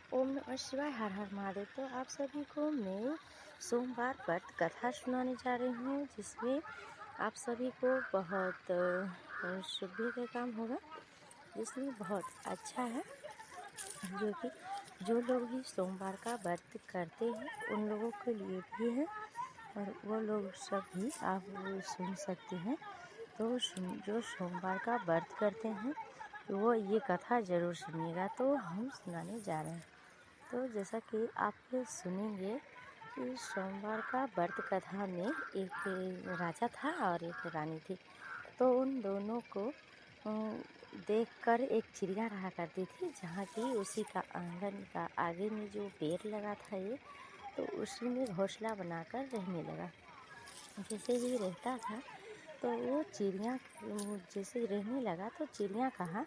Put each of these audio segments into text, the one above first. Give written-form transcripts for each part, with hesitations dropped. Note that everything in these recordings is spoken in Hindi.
ओम नमः शिवाय। हर हर महादेव। तो आप सभी को मैं सोमवार व्रत कथा सुनाने जा रही हूँ, जिसमें आप सभी को बहुत शुभ का काम होगा, जिसमें बहुत अच्छा है। जो कि जो लोग भी सोमवार का व्रत करते हैं उन लोगों के लिए भी है, और वो लोग सब भी आप सुन सकते हैं। तो जो सोमवार का व्रत करते हैं वो ये कथा ज़रूर सुनिएगा। तो हम सुनाने जा रहे हैं। तो जैसा कि आप सुनेंगे कि सोमवार का व्रत कथा में एक राजा था और एक रानी थी। तो उन दोनों को देखकर एक चिड़िया रहा करती थी, जहाँ की उसी का आंगन का आगे में जो पेड़ लगा था ये, तो उसी में घोंसला बनाकर रहने लगा। जैसे ही रहता था तो वो चिड़िया जैसे रहने लगा तो चिड़िया कहा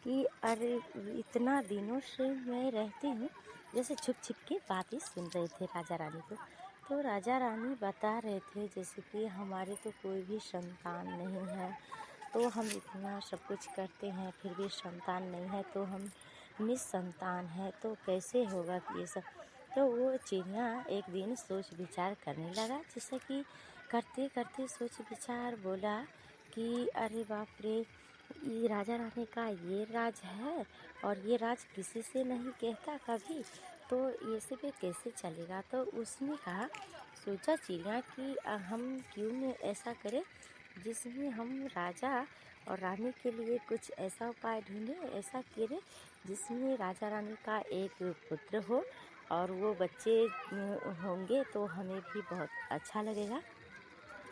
कि अरे इतना दिनों से मैं रहती हूँ, जैसे छुप छिप के बातें सुन रहे थे राजा रानी को। तो राजा रानी बता रहे थे जैसे कि हमारे तो कोई भी संतान नहीं है, तो हम इतना सब कुछ करते हैं फिर भी संतान नहीं है, तो हम निसंतान है, तो कैसे होगा कि ये सब। तो वो चिड़िया एक दिन सोच विचार करने लगा, जैसे कि करते करते सोच विचार बोला कि अरे बाप रे, ये राजा रानी का ये राज है और ये राज किसी से नहीं कहता कभी, तो ये सब कैसे चलेगा। तो उसने कहा, सोचा चिड़िया कि हम क्यों न ऐसा करें जिसमें हम राजा और रानी के लिए कुछ ऐसा उपाय ढूंढे, ऐसा करें जिसमें राजा रानी का एक पुत्र हो और वो बच्चे होंगे तो हमें भी बहुत अच्छा लगेगा।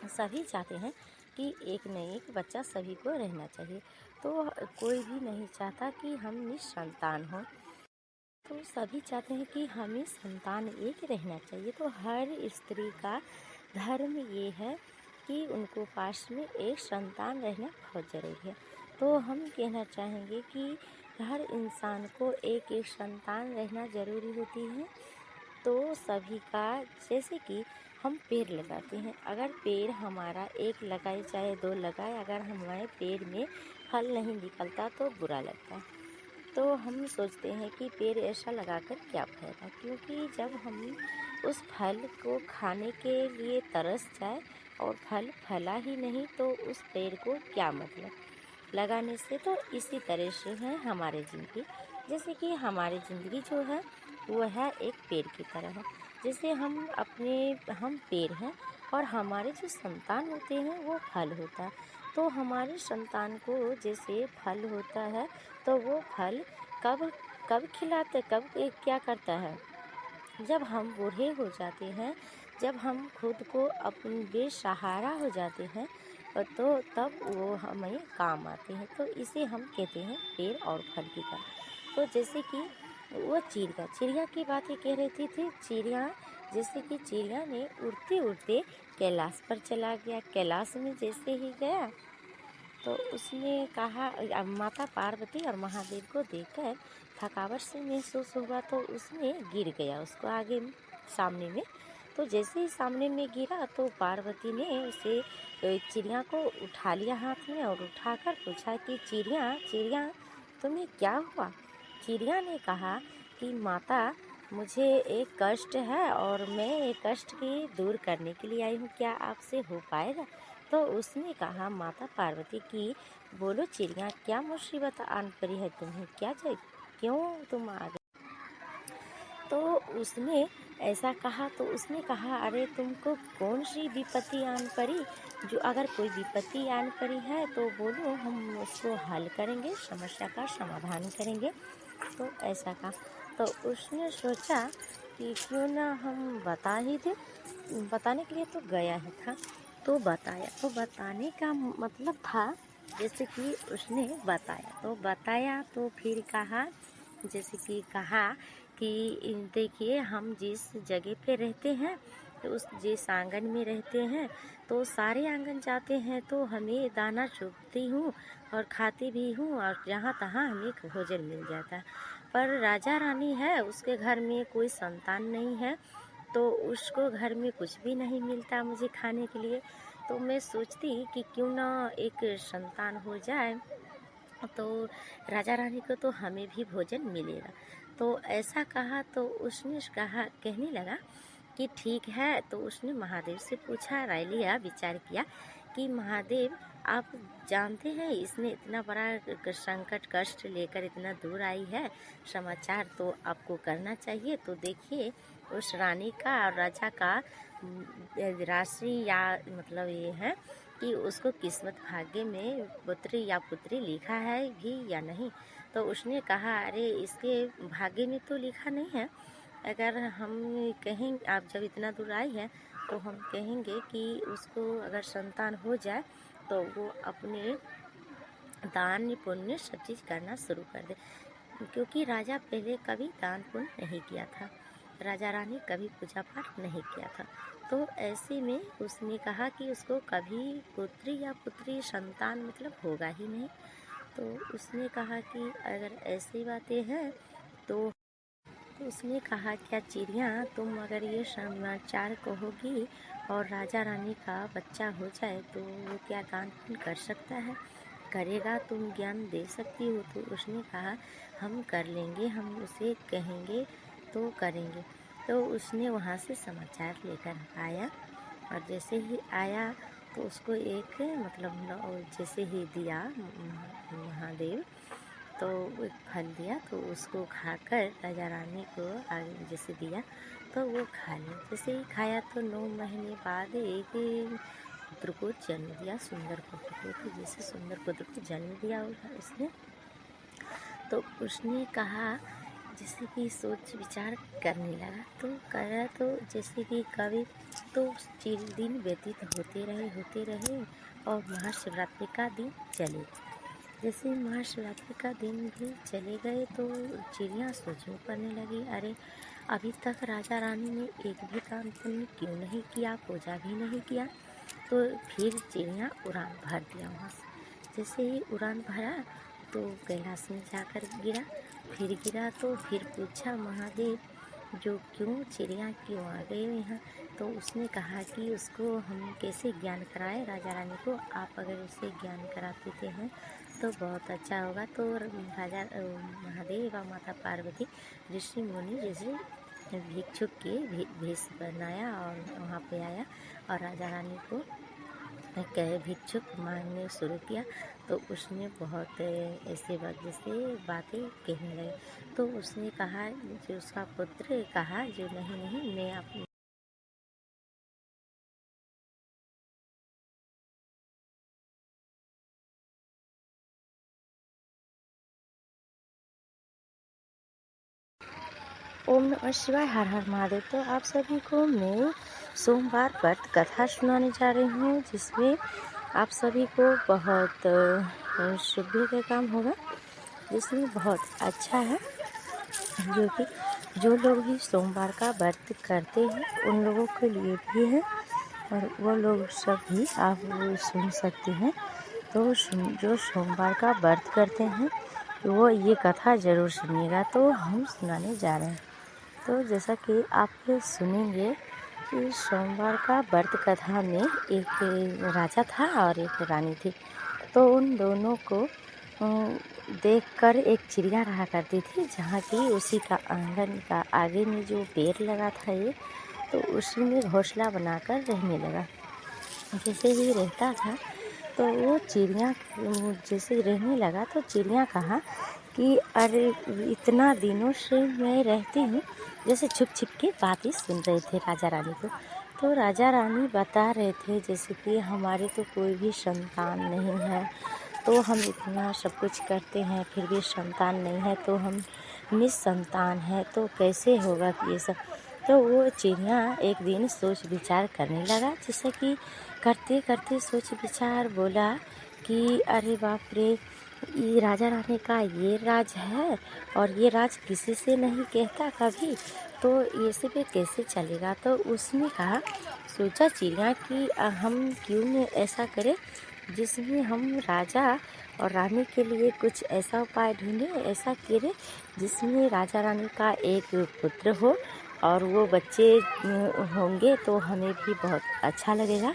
सभी चाहते हैं कि एक न एक बच्चा सभी को रहना चाहिए, तो कोई भी नहीं चाहता कि हम निसंतान हो, तो सभी चाहते हैं कि हमें संतान एक रहना चाहिए। तो हर स्त्री का धर्म ये है कि उनको पास में एक संतान रहना बहुत ज़रूरी है। तो हम कहना चाहेंगे कि हर इंसान को एक एक संतान रहना ज़रूरी होती है। तो सभी का, जैसे कि हम पेड़ लगाते हैं, अगर पेड़ हमारा एक लगाए चाहे दो लगाए, अगर हमारे पेड़ में फल नहीं निकलता तो बुरा लगता है। तो हम सोचते हैं कि पेड़ ऐसा लगाकर क्या फ़ायदा, क्योंकि जब हम उस फल को खाने के लिए तरस जाए और फल फला ही नहीं तो उस पेड़ को क्या मतलब लगाने से। तो इसी तरह से है हमारी ज़िंदगी, जैसे कि हमारी ज़िंदगी जो है वो है एक पेड़ की तरह है। जैसे हम पेड़ हैं और हमारे जो संतान होते हैं वो फल होता है। तो हमारे संतान को जैसे फल होता है तो वो फल कब कब खिलाते, कब क्या करता है, जब हम बूढ़े हो जाते हैं, जब हम खुद को अपने बेसहारा हो जाते हैं, तो तब वो हमें काम आते हैं। तो इसे हम कहते हैं पेड़ और फल की तरह। तो जैसे कि वो चिड़िया की बातें कह रही थी। चिड़िया, जैसे कि चिड़िया ने उड़ते उड़ते कैलाश पर चला गया। कैलाश में जैसे ही गया तो उसने कहा, माता पार्वती और महादेव को देखकर थकावट से महसूस हुआ, तो उसने गिर गया उसको आगे सामने में। तो जैसे ही सामने में गिरा तो पार्वती ने उसे चिड़िया को उठा लिया हाथ में और उठाकर पूछा कि चिड़िया चिड़िया तुम्हें क्या हुआ। चिड़िया ने कहा कि माता, मुझे एक कष्ट है और मैं एक कष्ट की दूर करने के लिए आई हूँ, क्या आपसे हो पाएगा। तो उसने कहा, माता पार्वती की बोलो चिड़िया, क्या मुसीबत आन पड़ी है तुम्हें, क्यों तुम आ गए। तो उसने ऐसा कहा तो उसने कहा, अरे तुमको कौन सी विपत्ति आन पड़ी, जो अगर कोई विपत्ति आन पड़ी है तो बोलो, हम उसको हल करेंगे, समस्या का समाधान करेंगे। तो ऐसा कहा। तो उसने सोचा कि क्यों ना हम बता ही दें। बताने के लिए तो गया ही था, तो बताया। तो बताने का मतलब था जैसे कि उसने बताया तो फिर कहा, जैसे कि कहा कि देखिए, हम जिस जगह पे रहते हैं तो उस जिस आंगन में रहते हैं तो सारे आंगन जाते हैं तो हमें दाना चुगती हूँ और खाती भी हूँ और जहाँ तहाँ हमें भोजन मिल जाता है। पर राजा रानी है, उसके घर में कोई संतान नहीं है, तो उसको घर में कुछ भी नहीं मिलता मुझे खाने के लिए। तो मैं सोचती कि क्यों ना एक संतान हो जाए, तो राजा रानी को तो हमें भी भोजन मिलेगा। तो ऐसा कहा तो उसने कहने लगा कि ठीक है। तो उसने महादेव से पूछा, राय लिया, विचार किया कि महादेव आप जानते हैं इसने इतना बड़ा संकट कष्ट लेकर इतना दूर आई है, समाचार तो आपको करना चाहिए। तो देखिए उस रानी का और राजा का राशि या मतलब ये है कि उसको किस्मत भाग्य में पुत्री या पुत्री लिखा है भी या नहीं। तो उसने कहा अरे इसके भाग्य में तो लिखा नहीं है। अगर हम कहें आप जब इतना दूर आई है तो हम कहेंगे कि उसको अगर संतान हो जाए तो वो अपने दान पुण्य सब चीज़ करना शुरू कर दे, क्योंकि राजा पहले कभी दान पुण्य नहीं किया था, राजा रानी कभी पूजा पाठ नहीं किया था। तो ऐसे में उसने कहा कि उसको कभी पुत्री या पुत्री संतान मतलब होगा ही नहीं। तो उसने कहा कि अगर ऐसी बातें हैं तो उसने कहा क्या चिड़िया तुम अगर ये समाचार कहोगी और राजा रानी का बच्चा हो जाए तो वो क्या दान पुण्य कर सकता है, करेगा, तुम ज्ञान दे सकती हो। तो उसने कहा हम कर लेंगे, हम उसे कहेंगे तो करेंगे। तो उसने वहाँ से समाचार लेकर आया और जैसे ही आया तो उसको एक मतलब जैसे ही दिया महादेव तो एक फल दिया, तो उसको खाकर राजा रानी को आगे जैसे दिया तो वो खा लिया। जैसे ही खाया तो 9 महीने बाद एक पुत्र को जन्म दिया, सुंदर पुत्र को। जैसे सुंदर पुत्र को जन्म दिया उसने तो उसने कहा जैसे कि सोच विचार करने लगा तो करा तो जैसे कि कभी तो दिन व्यतीत होते रहे और महाशिवरात्रि का दिन चले। जैसे महाशिवरात्रि का दिन भी चले गए तो चिड़िया सोच में पड़ने लगी, अरे अभी तक राजा रानी ने एक भी दान पुण्य क्यों नहीं किया, पूजा भी नहीं किया। तो फिर चिड़िया उड़ान भर दिया वहाँ से। जैसे ही उड़ान भरा तो कैलाश में जाकर गिरा तो फिर पूछा महादेव जो क्यों चिड़िया क्यों आ गए यहाँ। तो उसने कहा कि उसको हम कैसे ज्ञान कराएं राजा रानी को, आप अगर उसे ज्ञान करा देते हैं तो बहुत अच्छा होगा। तो राजा महादेव और माता पार्वती ऋषि मुनि जैसे भिक्षुक के भेष बनाया और वहाँ पे आया और राजा रानी को कहे भिक्षुक मांगने शुरू किया। तो उसने बहुत ऐसे जैसे बातें कहने लगे। तो उसने कहा जो उसका पुत्र कहा जो नहीं मैं अपनी ओम नमः शिवाय, हर हर महादेव। तो आप सभी को मैं सोमवार व्रत कथा सुनाने जा रही हूँ जिसमें आप सभी को बहुत शुभ का काम होगा, जिसमें बहुत अच्छा है। जो कि जो लोग भी सोमवार का व्रत करते हैं उन लोगों के लिए भी है और वो लोग सब भी आप सुन सकते हैं। तो जो सोमवार का व्रत करते हैं तो वो ये कथा ज़रूर सुनिएगा। तो हम सुनाने जा रहे हैं। तो जैसा कि आप सुनेंगे कि सोमवार का व्रत कथा में एक राजा था और एक रानी थी। तो उन दोनों को देखकर एक चिड़िया रहा करती थी, जहाँ की उसी का आंगन का आगे में जो पेड़ लगा था ये, तो उसी में घोंसला बनाकर रहने लगा। जैसे ही रहता था तो वो चिड़िया जैसे रहने लगा तो चिड़िया कहा कि अरे इतना दिनों से मैं रहती हूँ, जैसे छुप छिप के बातें सुन रहे थे राजा रानी को। तो राजा रानी बता रहे थे जैसे कि हमारे तो कोई भी संतान नहीं है, तो हम इतना सब कुछ करते हैं फिर भी संतान नहीं है, तो हम निसंतान है, तो कैसे होगा ये सब। तो वो चिड़िया एक दिन सोच विचार करने लगा, जैसे कि करते करते सोच विचार बोला कि अरे बाप रे, ये राजा रानी का ये राज है और ये राज किसी से नहीं कहता कभी, तो ये सब कैसे चलेगा। तो उसने कहा सोचा चिड़िया कि हम क्यों न ऐसा करें जिसमें हम राजा और रानी के लिए कुछ ऐसा उपाय ढूंढें, ऐसा करें जिसमें राजा रानी का एक पुत्र हो और वो बच्चे होंगे तो हमें भी बहुत अच्छा लगेगा।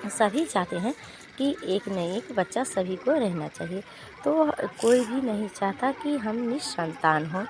सभी चाहते हैं कि एक न एक बच्चा सभी को रहना चाहिए, तो कोई भी नहीं चाहता कि हम निसंतान हों।